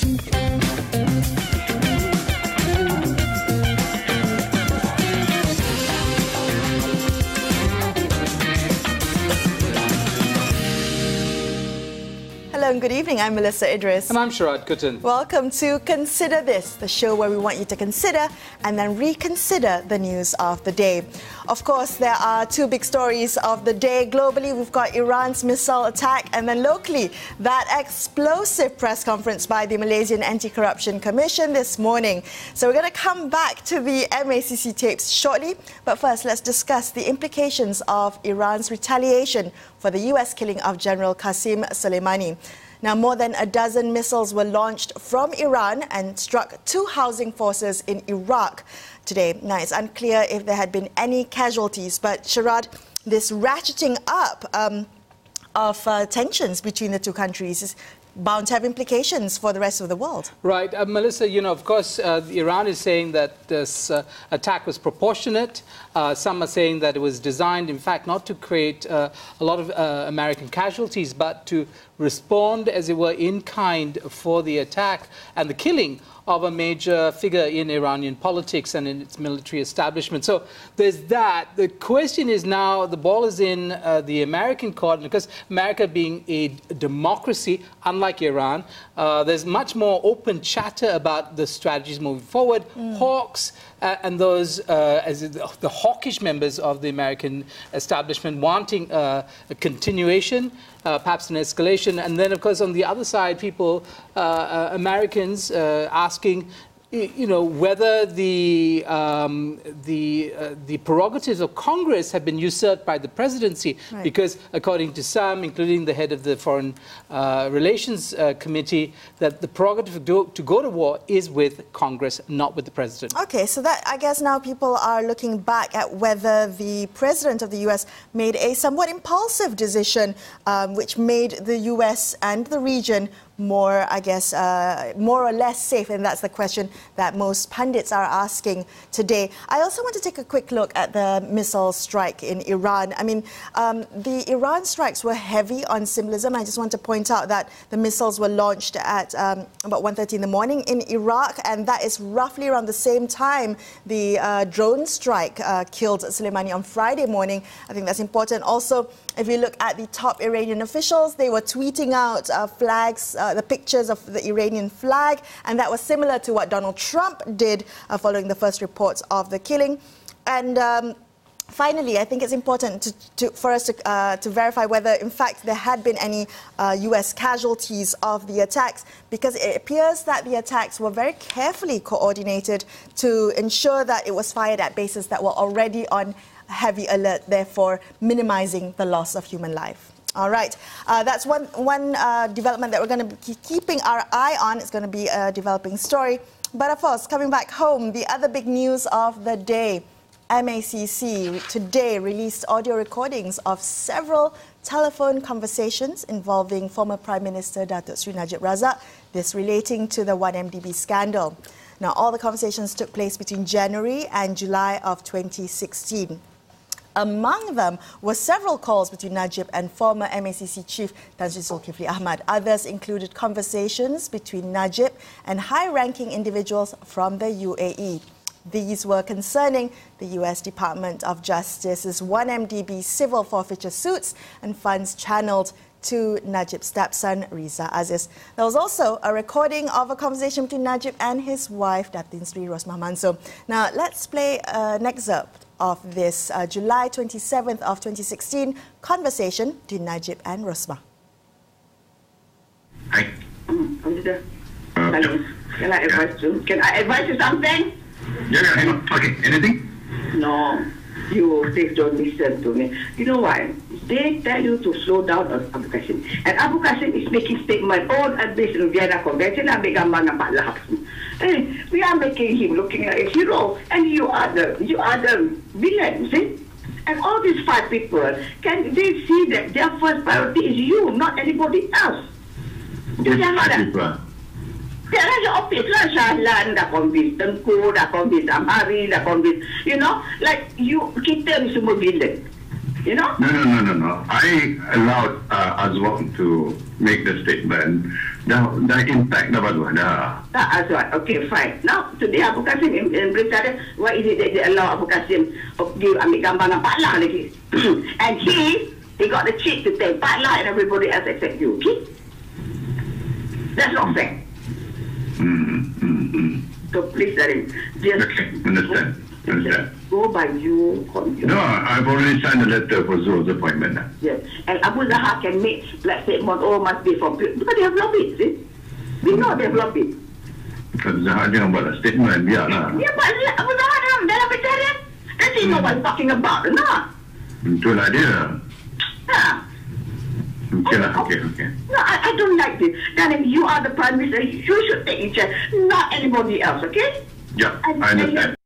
Hello and good evening. I'm Melisa, Idris. And I'm Sharaad, Kuttan. Welcome to Consider This, the show where we want you to consider and then reconsider the news of the day. Of course, there are two big stories of the day. Globally, we've got Iran's missile attack, and then locally, that explosive press conference by the Malaysian Anti-Corruption Commission this morning. So we're going to come back to the MACC tapes shortly, but first, let's discuss the implications of Iran's retaliation for the US killing of General Qasem Soleimani. Now, more than a dozen missiles were launched from Iran and struck two housing forces in Iraq today. Now, it's unclear if there had been any casualties, but Sharaad, this ratcheting up of tensions between the two countries is bound to have implications for the rest of the world. Right. Melisa, you know, of course, Iran is saying that this attack was proportionate. Some are saying that it was designed, in fact, not to create a lot of American casualties, but to respond, as it were, in kind for the attack and the killing of a major figure in Iranian politics and in its military establishment. So there's that. The question is now, the ball is in the American court, because America being a democracy, unlike Iran, there's much more open chatter about the strategies moving forward. Hawks and those, the hawkish members of the American establishment wanting a continuation, perhaps an escalation. And then, of course, on the other side, people, Americans, asking, you know, whether the prerogatives of Congress have been usurped by the presidency, right? Because according to some, including the head of the Foreign Relations Committee, that the prerogative to go to war is with Congress, not with the president. Okay, so that, I guess now people are looking back at whether the president of the US made a somewhat impulsive decision, which made the US and the region more, I guess, more or less safe, and that's the question that most pundits are asking today. I also want to take a quick look at the missile strike in Iran. I mean, the Iran strikes were heavy on symbolism. I just want to point out that the missiles were launched at about 1:30 in the morning in Iraq, and that is roughly around the same time the drone strike killed Soleimani on Friday morning. I think that's important. Also, if you look at the top Iranian officials, they were tweeting out flags, the pictures of the Iranian flag, and that was similar to what Donald Trump did following the first reports of the killing. And finally, I think it's important for us to verify whether, in fact, there had been any US casualties of the attacks, because it appears that the attacks were very carefully coordinated to ensure that it was fired at bases that were already on heavy alert, therefore minimizing the loss of human life. All right, that's one development that we're going to be keeping our eye on. It's going to be a developing story. But of course, coming back home, the other big news of the day, MACC today released audio recordings of several telephone conversations involving former Prime Minister Datuk Sri Najib Razak, this relating to the 1MDB scandal. Now, all the conversations took place between January and July of 2016. Among them were several calls between Najib and former MACC chief Tan Sri Zulkifli Ahmad. Others included conversations between Najib and high-ranking individuals from the UAE. These were concerning the US Department of Justice's 1MDB civil forfeiture suits and funds channeled to Najib's stepson, Riza Aziz. There was also a recording of a conversation between Najib and his wife, Datin Sri Rosmah Mansor. Now, let's play an excerpt of this July 27th of 2016 conversation between Najib and Rosmah. Hi. Hello. Can I advise you? Can I advise you something? Yeah, hang on. Okay, anything? No. You please don't listen to me. You know why? They tell you to slow down on Abu Qasim. And Abu Qasim is making statement all at this Vienna Convention and gambar nampak lahap. Hey, we are making him looking like a hero, and you are the villain, see? And all these five people, can they see that their first priority is you, not anybody else? Yes, five people. Dia raja office lah, Shahlan dah convince Tengku, dah convince Amhari, dah convince, you know, like you, kita ni semua villain, you know? No. I allowed Azwan to make the statement dah impact dah bagus dah. That's right. Okay, fine. Now, today Abu Qasim in berita, why is it that they allow Abu Qasim give ambil gambar dengan Pak Lah lagi? And he got the cheek to take Pak Lah and everybody else except you, okay? That's not fair. So please, just understand. go by you. No, I've already signed a letter for Zoe's appointment. Yes, and Abu Zahar can make like statement, must be from because they have lobbied, see? We know they have lobbied. Abu Zahar jangan buat statement, biarlah. Yeah, but Abu Zahar dalam pencarian, does he know what he's talking about, no? Itulah dia. Yeah. Okay lah, okay. No, I don't like this. Darling, you are the Prime Minister. You should take in charge, not anybody else, okay? Yeah, I understand.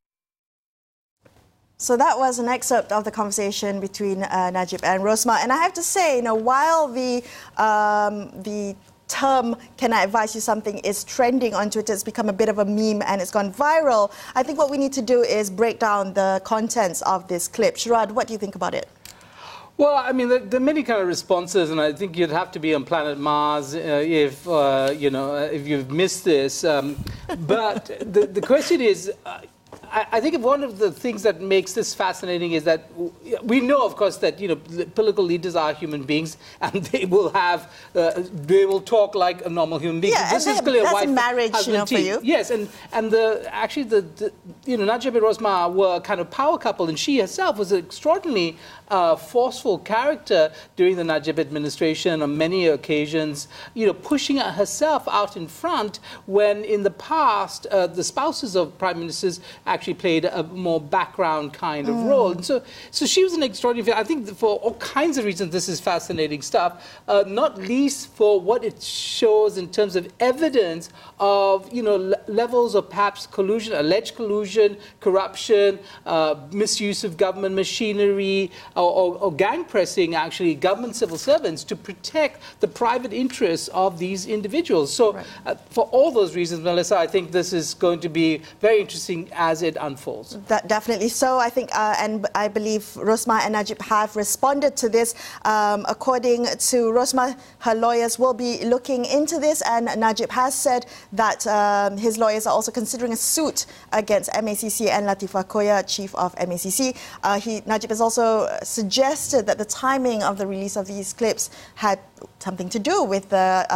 So that was an excerpt of the conversation between Najib and Rosmah. And I have to say, while the term "can I advise you something" is trending on Twitter, it's become a bit of a meme and it's gone viral. I think what we need to do is break down the contents of this clip. Sharaad, what do you think about it? Well, I mean, there are many kind of responses, and I think you'd have to be on planet Mars if you've missed this. But the question is, I think one of the things that makes this fascinating is that we know, of course, that political leaders are human beings, and they will talk like a normal human being. Yeah, this is clearly that's a marriage, for you. Yes, and actually Najib and Rosmah were a kind of power couple, and she herself was an extraordinarily forceful character during the Najib administration on many occasions, pushing herself out in front when in the past the spouses of prime ministers actually played a more background kind of role. And so she was an extraordinary figure. I think for all kinds of reasons this is fascinating stuff, not least for what it shows in terms of evidence of levels of perhaps collusion, alleged collusion, corruption, misuse of government machinery, or gang pressing actually government civil servants to protect the private interests of these individuals. So for all those reasons, Melissa, I think this is going to be very interesting as it unfolds. Definitely so. I think, and I believe Rosmah and Najib have responded to this. According to Rosmah, her lawyers will be looking into this, and Najib has said that his lawyers are also considering a suit against MACC and Latifah Koya, chief of MACC. Najib has also suggested that the timing of the release of these clips had something to do with the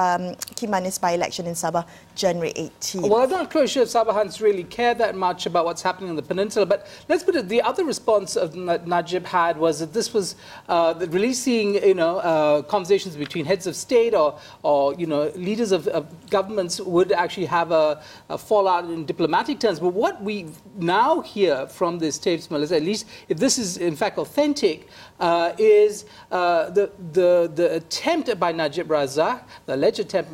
Kimanis by-election in Sabah, January 18th. Well, I'm not quite sure if Sabahans really care that much about what's happening on the peninsula, but let's put it, the other response of Najib had was that this was releasing, conversations between heads of state or leaders of governments would actually have a fallout in diplomatic terms. But what we now hear from these tapes, Melissa, at least if this is in fact authentic, is the attempt by Najib Razak, the alleged attempt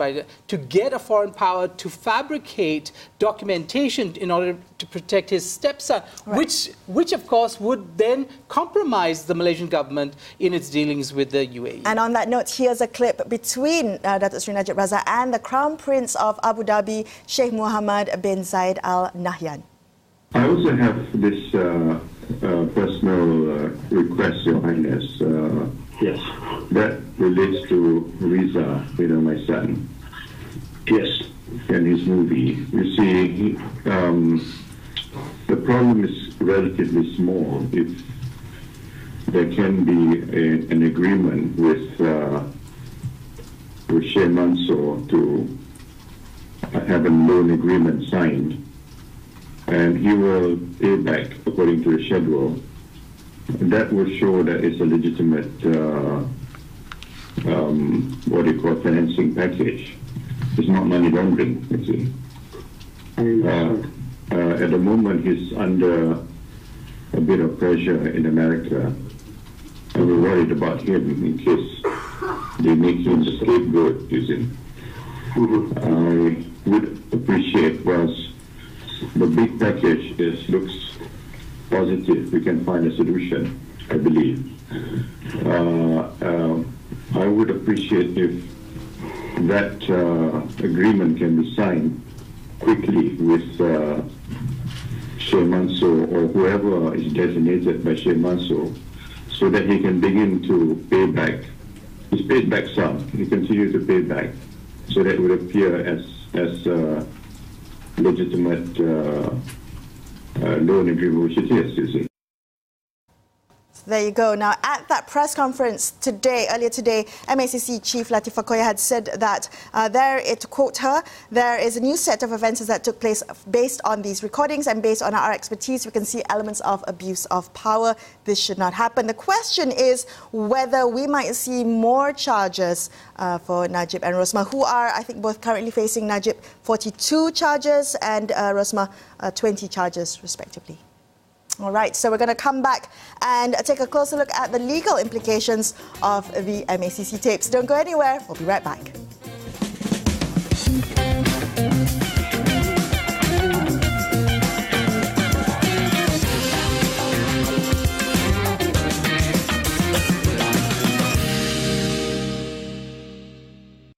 to get a foreign power to fabricate documentation in order to protect his stepson, which of course would then compromise the Malaysian government in its dealings with the UAE. And on that note, here's a clip between Datuk Seri Najib Razak and the Crown Prince of Abu Dhabi, Sheikh Mohammed bin Zayed Al Nahyan. I also have this personal request, Your Highness. Yes. That relates to Riza, my son. Yes. And his movie. You see, the problem is relatively small. If there can be an agreement with Sheikh Mansour to have a loan agreement signed, and he will pay back according to the schedule, that will show that it's a legitimate, financing package. It's not money laundering, you see. At the moment, he's under a bit of pressure in America, and we're worried about him in case they make him the scapegoat, you see. I would appreciate was the big package looks positive. We can find a solution, I believe. I would appreciate if that agreement can be signed quickly with Sheikh Mansour or whoever is designated by Sheikh Mansour, so that he can begin to pay back. He's paid back some. He continues to pay back. so that it would appear as legitimate loan agreement, which it is, you see. There you go. Now, at that press conference earlier today, MACC Chief Latifah Koya had said that to quote her, there is a new set of events that took place based on these recordings, and based on our expertise, we can see elements of abuse of power. This should not happen. The question is whether we might see more charges for Najib and Rosmah, who are, I think, both currently facing Najib 42 charges and Rosmah 20 charges, respectively. All right, so we're going to come back and take a closer look at the legal implications of the MACC tapes. Don't go anywhere. We'll be right back.